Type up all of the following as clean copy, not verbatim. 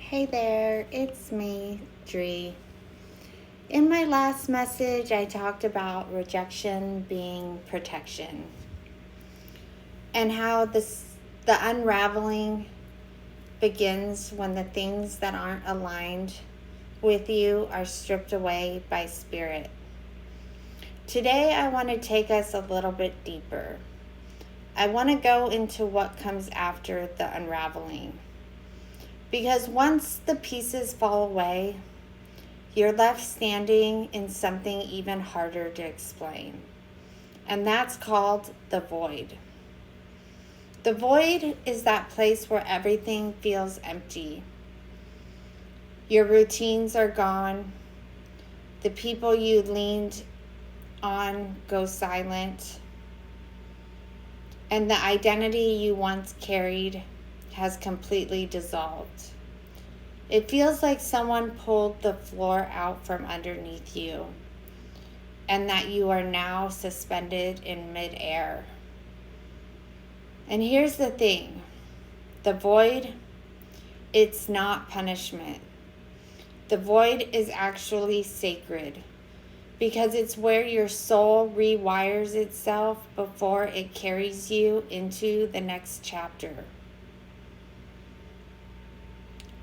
Hey there, it's me, Dree. In my last message, I talked about rejection being protection and how the unraveling begins when the things that aren't aligned with you are stripped away by spirit. Today, I want to take us a little bit deeper. I want to go into what comes after the unraveling. Because once the pieces fall away, you're left standing in something even harder to explain. And that's called the void. The void is that place where everything feels empty. Your routines are gone. The people you leaned on go silent. And the identity you once carried has completely dissolved. It feels like someone pulled the floor out from underneath you and that you are now suspended in midair. And here's the thing, the void, it's not punishment. The void is actually sacred because it's where your soul rewires itself before it carries you into the next chapter.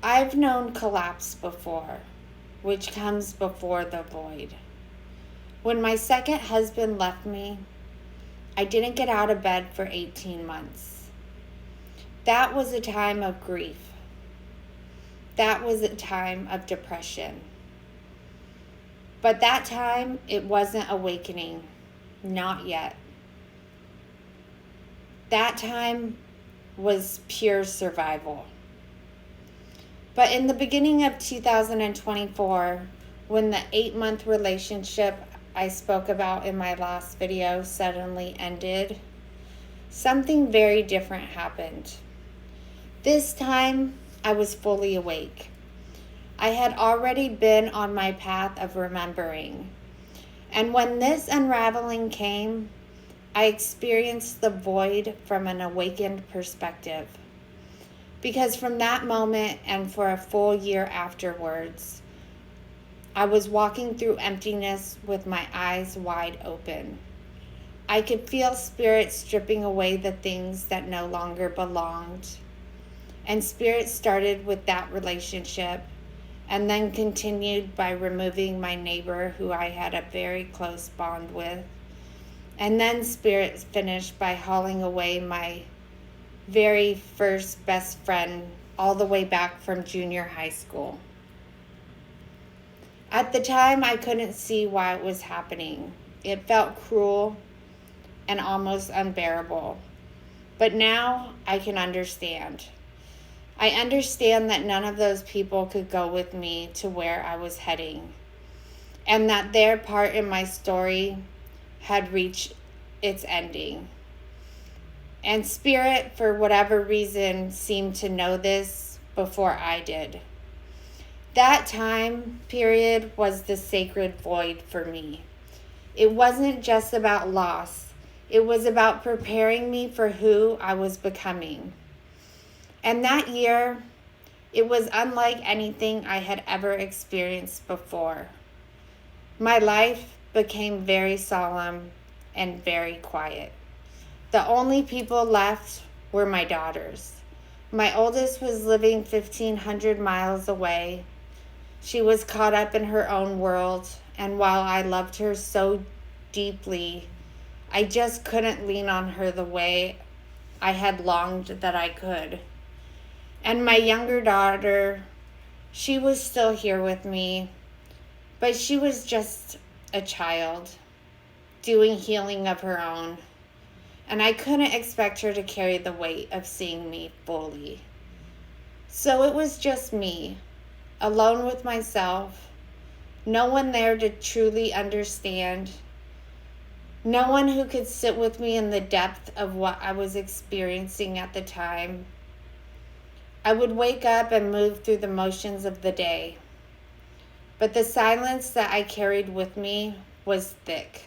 I've known collapse before, which comes before the void. When my second husband left me, I didn't get out of bed for 18 months. That was a time of grief. That was a time of depression. But that time, it wasn't awakening. Not yet. That time was pure survival. But in the beginning of 2024, when the 8-month relationship I spoke about in my last video suddenly ended, something very different happened. This time, I was fully awake. I had already been on my path of remembering. And when this unraveling came, I experienced the void from an awakened perspective. Because from that moment and for a full year afterwards, I was walking through emptiness with my eyes wide open. I could feel spirit stripping away the things that no longer belonged. And spirit started with that relationship and then continued by removing my neighbor who I had a very close bond with. And then spirit finished by hauling away my very first best friend all the way back from junior high school. At the time, I couldn't see why it was happening. It felt cruel and almost unbearable. But now I can understand. I understand that none of those people could go with me to where I was heading, and that their part in my story had reached its ending. And spirit, for whatever reason, seemed to know this before I did. That time period was the sacred void for me. It wasn't just about loss. It was about preparing me for who I was becoming. And that year, it was unlike anything I had ever experienced before. My life became very solemn and very quiet. The only people left were my daughters. My oldest was living 1,500 miles away. She was caught up in her own world, and while I loved her so deeply, I just couldn't lean on her the way I had longed that I could. And my younger daughter, she was still here with me, but she was just a child, doing healing of her own. And I couldn't expect her to carry the weight of seeing me fully. So it was just me, alone with myself, no one there to truly understand, no one who could sit with me in the depth of what I was experiencing at the time. I would wake up and move through the motions of the day, but the silence that I carried with me was thick.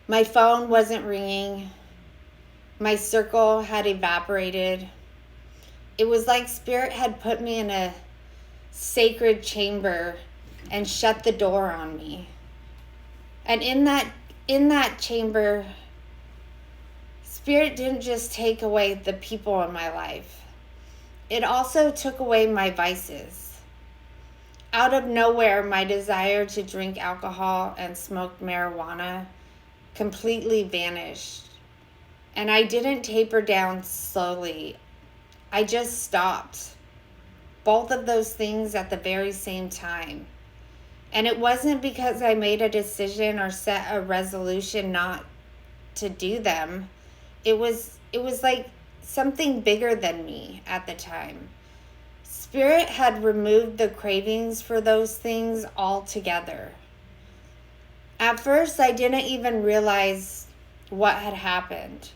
My phone wasn't ringing. My circle had evaporated. It was like Spirit had put me in a sacred chamber and shut the door on me. And in that chamber, Spirit didn't just take away the people in my life. It also took away my vices. Out of nowhere, my desire to drink alcohol and smoke marijuana completely vanished. And I didn't taper down slowly. I just stopped. Both of those things at the very same time. And it wasn't because I made a decision or set a resolution not to do them. It was like something bigger than me at the time. Spirit had removed the cravings for those things altogether. At first, I didn't even realize what had happened.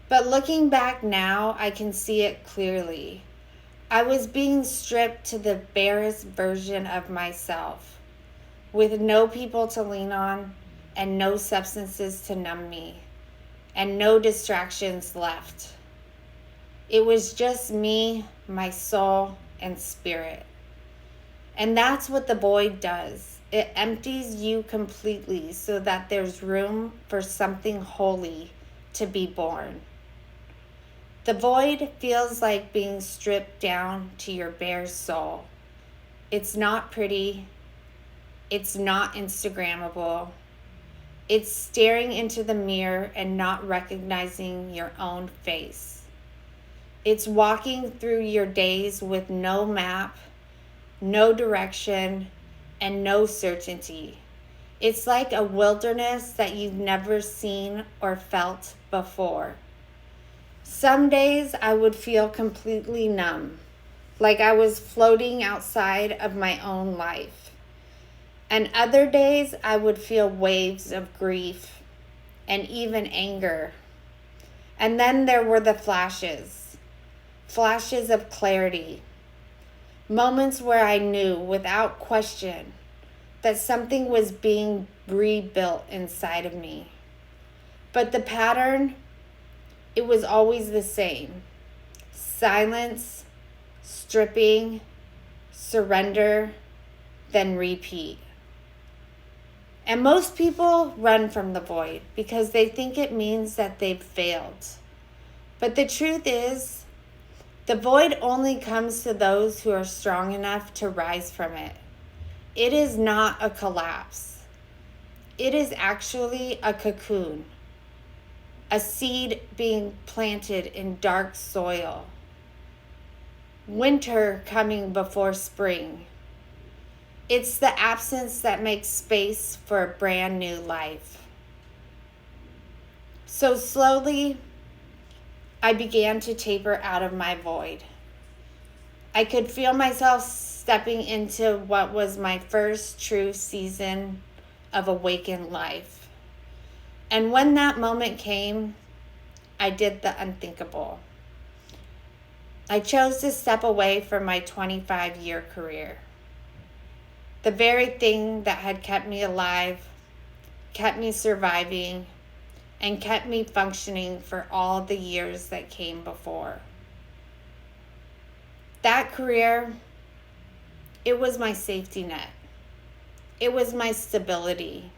But looking back now, I can see it clearly. I was being stripped to the barest version of myself, with no people to lean on and no substances to numb me, and no distractions left. It was just me, my soul, and spirit. And that's what the void does. It empties you completely so that there's room for something holy to be born. The void feels like being stripped down to your bare soul. It's not pretty. It's not Instagrammable. It's staring into the mirror and not recognizing your own face. It's walking through your days with no map, no direction, and no certainty. It's like a wilderness that you've never seen or felt before. Some days I would feel completely numb, like I was floating outside of my own life. And other days I would feel waves of grief and even anger. And then there were the flashes of clarity, moments where I knew without question that something was being rebuilt inside of me. But the pattern, it was always the same. Silence, stripping, surrender, then repeat. And most people run from the void because they think it means that they've failed. But the truth is, the void only comes to those who are strong enough to rise from it. It is not a collapse. It is actually a cocoon, a seed being planted in dark soil. Winter coming before spring. It's the absence that makes space for a brand new life. So slowly, I began to taper out of my void. I could feel myself stepping into what was my first true season of awakened life. And when that moment came, I did the unthinkable. I chose to step away from my 25-year career. The very thing that had kept me alive, kept me surviving, and kept me functioning for all the years that came before. That career, it was my safety net. It was my stability.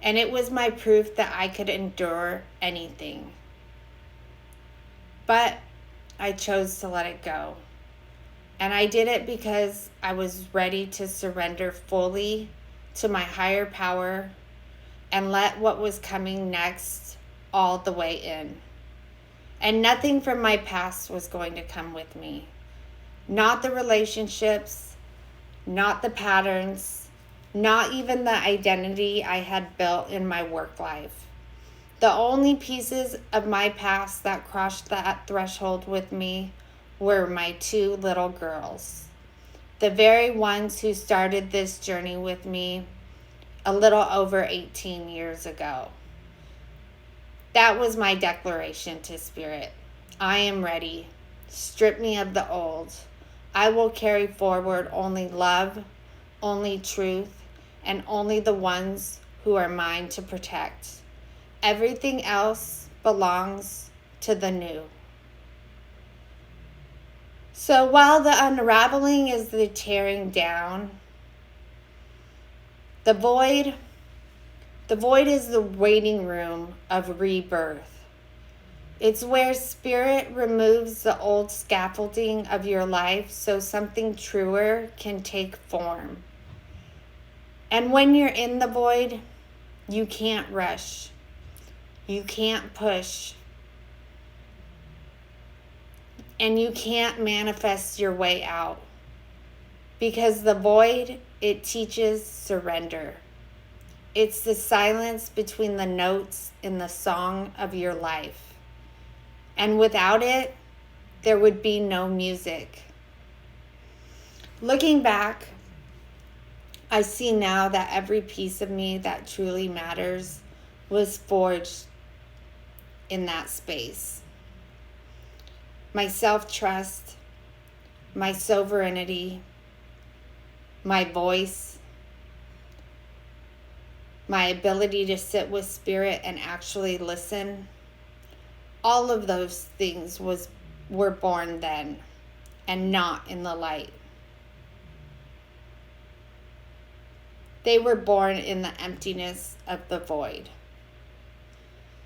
And it was my proof that I could endure anything. But I chose to let it go. And I did it because I was ready to surrender fully to my higher power and let what was coming next all the way in. And nothing from my past was going to come with me. Not the relationships, not the patterns, not even the identity I had built in my work life. The only pieces of my past that crossed that threshold with me were my 2 little girls, the very ones who started this journey with me a little over 18 years ago. That was my declaration to Spirit. I am ready. Strip me of the old. I will carry forward only love, only truth, and only the ones who are mine to protect. Everything else belongs to the new. So while the unraveling is the tearing down, the void is the waiting room of rebirth. It's where spirit removes the old scaffolding of your life so something truer can take form. And when you're in the void, you can't rush. You can't push. And you can't manifest your way out. Because the void, it teaches surrender. It's the silence between the notes in the song of your life. And without it, there would be no music. Looking back, I see now that every piece of me that truly matters was forged in that space. My self-trust, my sovereignty, my voice, my ability to sit with spirit and actually listen, all of those things were born then and not in the light. They were born in the emptiness of the void.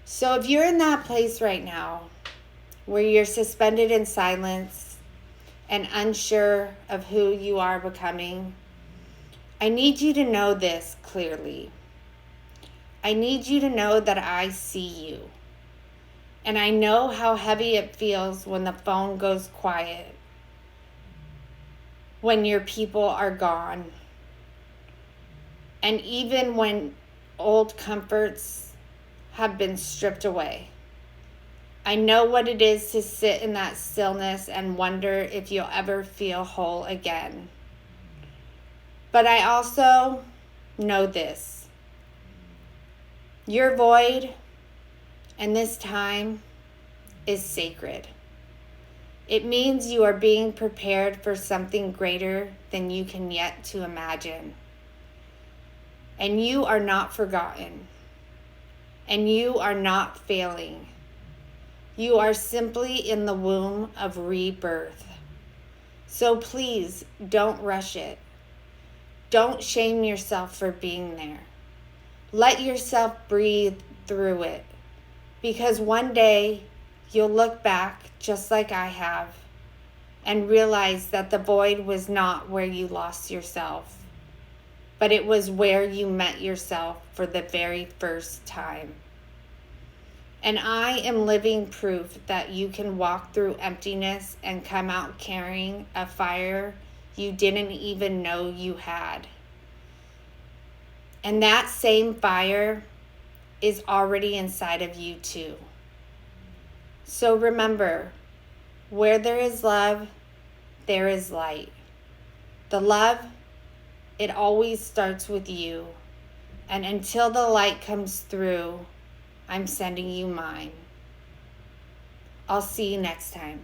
So if you're in that place right now where you're suspended in silence and unsure of who you are becoming, I need you to know this clearly. I need you to know that I see you. And I know how heavy it feels when the phone goes quiet, when your people are gone, and even when old comforts have been stripped away. I know what it is to sit in that stillness and wonder if you'll ever feel whole again. But I also know this. Your void and this time is sacred. It means you are being prepared for something greater than you can yet to imagine. And you are not forgotten. And you are not failing. You are simply in the womb of rebirth. So please don't rush it. Don't shame yourself for being there. Let yourself breathe through it. Because one day you'll look back just like I have and realize that the void was not where you lost yourself, but it was where you met yourself for the very first time. And I am living proof that you can walk through emptiness and come out carrying a fire you didn't even know you had. And that same fire is already inside of you too. So remember, where there is love, there is light. The love, it always starts with you. And until the light comes through, I'm sending you mine. I'll see you next time.